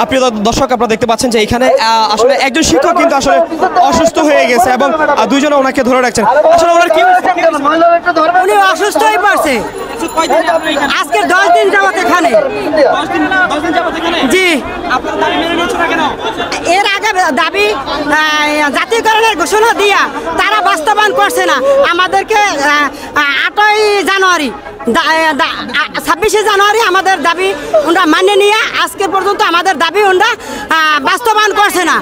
প্রিয় দর্শক, আপনারা দেখতে পাচ্ছেন যে এখানে আসলে একজন শিক্ষক কিন্তু আসলে অসুস্থ হয়ে গেছে এবং দুইজনে ওনাকে ধরে রাখছেন। আসলে ওনার কি উনি অসুস্থ হয়ে পড়ছে আজকে 10 দিন যাবত এখানে। জি, এর আগে দাবি জাতীয়করণের ঘোষণা দিয়া তারা বাস্তবায়ন করছে না। আমাদেরকে 8ই জানুয়ারি 26শে জানুয়ারি আমাদের দাবি ওনারা মানে নিয়ে আজকে পর্যন্ত আমাদের দাবি ওনারা বাস্তবায়ন করছে না,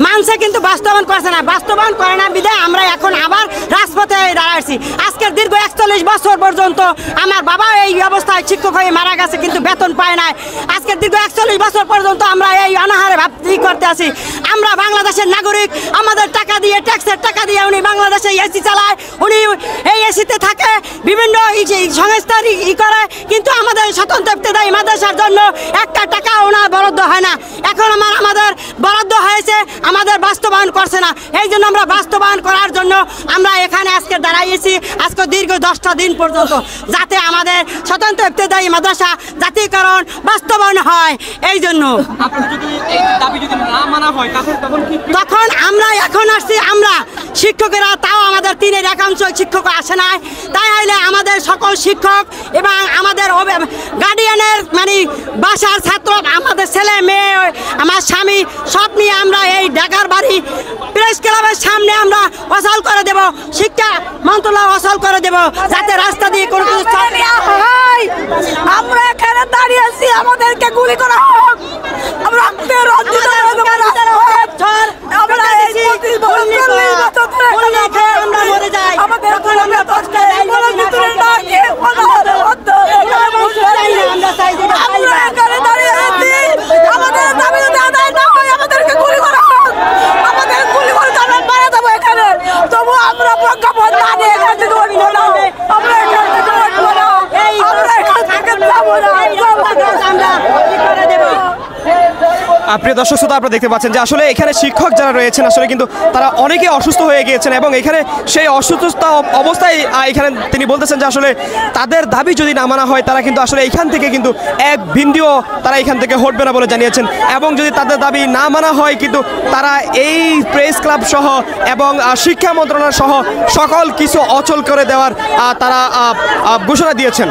মানছে কিন্তু বাস্তবায়ন করছে না। বাস্তবায়ন করে না বিধায় আমরা এখন আবার রাজপথে দাঁড়াইছি। আজকের দীর্ঘ 41 বছর পর্যন্ত আমার বাবা এই অবস্থায় শিক্ষক হয়ে মারা গেছে কিন্তু বেতন পায় নাই। আজকের দীর্ঘ 41 বছর পর্যন্ত আমরা এই অনাহারে ভাবতেই করতে আছি। আমরা বাংলাদেশের নাগরিক, আমাদের টাকা দিয়ে ট্যাক্সের টাকা দিয়ে উনি বাংলাদেশে এসি চালায়, উনি এই এসিতে থাকে, বিভিন্ন সংস্থার করে, কিন্তু আমাদের স্বতন্ত্র ইবতেদায়ী মাদ্রাসার জন্য একটা টাকা ওনার বরাদ্দ হয় না। এখন আমাদের বরাদ্দ হয়েছে, আমাদের বাস্তবায়ন করছে না। এই জন্য আমরা বাস্তবায়ন করার জন্য আমরা এখানে আজকে দাঁড়াইয়েছি আজকে দীর্ঘ 10টা দিন পর্যন্ত, যাতে আমাদের স্বতন্ত্র ইবতেদায়ী মাদ্রাসা জাতীয়করণ বাস্তবায়ন হয়। এই জন্য তখন আমরা এখন আসছি, আমরা শিক্ষকেরা, তাও আমাদের 3-এর একাংশ শিক্ষক আসে নাই। তাই হইলে আমাদের সকল শিক্ষক এবং আমাদের গার্ডিয়ানের মানে বাসার ছাত্র, আমাদের ছেলে মেয়ে, আমার স্বামী সব নিয়ে আমরা এই ঢাকার বাড়ি প্রেস ক্লাবের সামনে আমরা অচল করে দেব, শিক্ষা মন্ত্রণালয় অচল করে দেব, যাতে রাস্তা দিয়ে কোনো কিছু আমরা এখানে দাঁড়িয়ে আছি, আমাদেরকে গুলি করা হোক, আমরা প্রিয় দর্শক শ্রোতা, আপনারা দেখতে পাচ্ছেন যে আসলে এখানে শিক্ষক যারা রয়েছেন আসলে কিন্তু তারা অনেকে অসুস্থ হয়ে গিয়েছেন এবং এখানে সেই অসুস্থতা অবস্থায় এখানে তিনি বলতেছেন যে আসলে তাদের দাবি যদি না মানা হয় তারা কিন্তু আসলে এইখান থেকে কিন্তু এক বিন্দুও তারা এখান থেকে হটবে না বলে জানিয়েছেন। এবং যদি তাদের দাবি না মানা হয় কিন্তু তারা এই প্রেস ক্লাব সহ এবং শিক্ষা মন্ত্রণালয় সহ সকল কিছু অচল করে দেওয়ার তারা ঘোষণা দিয়েছেন।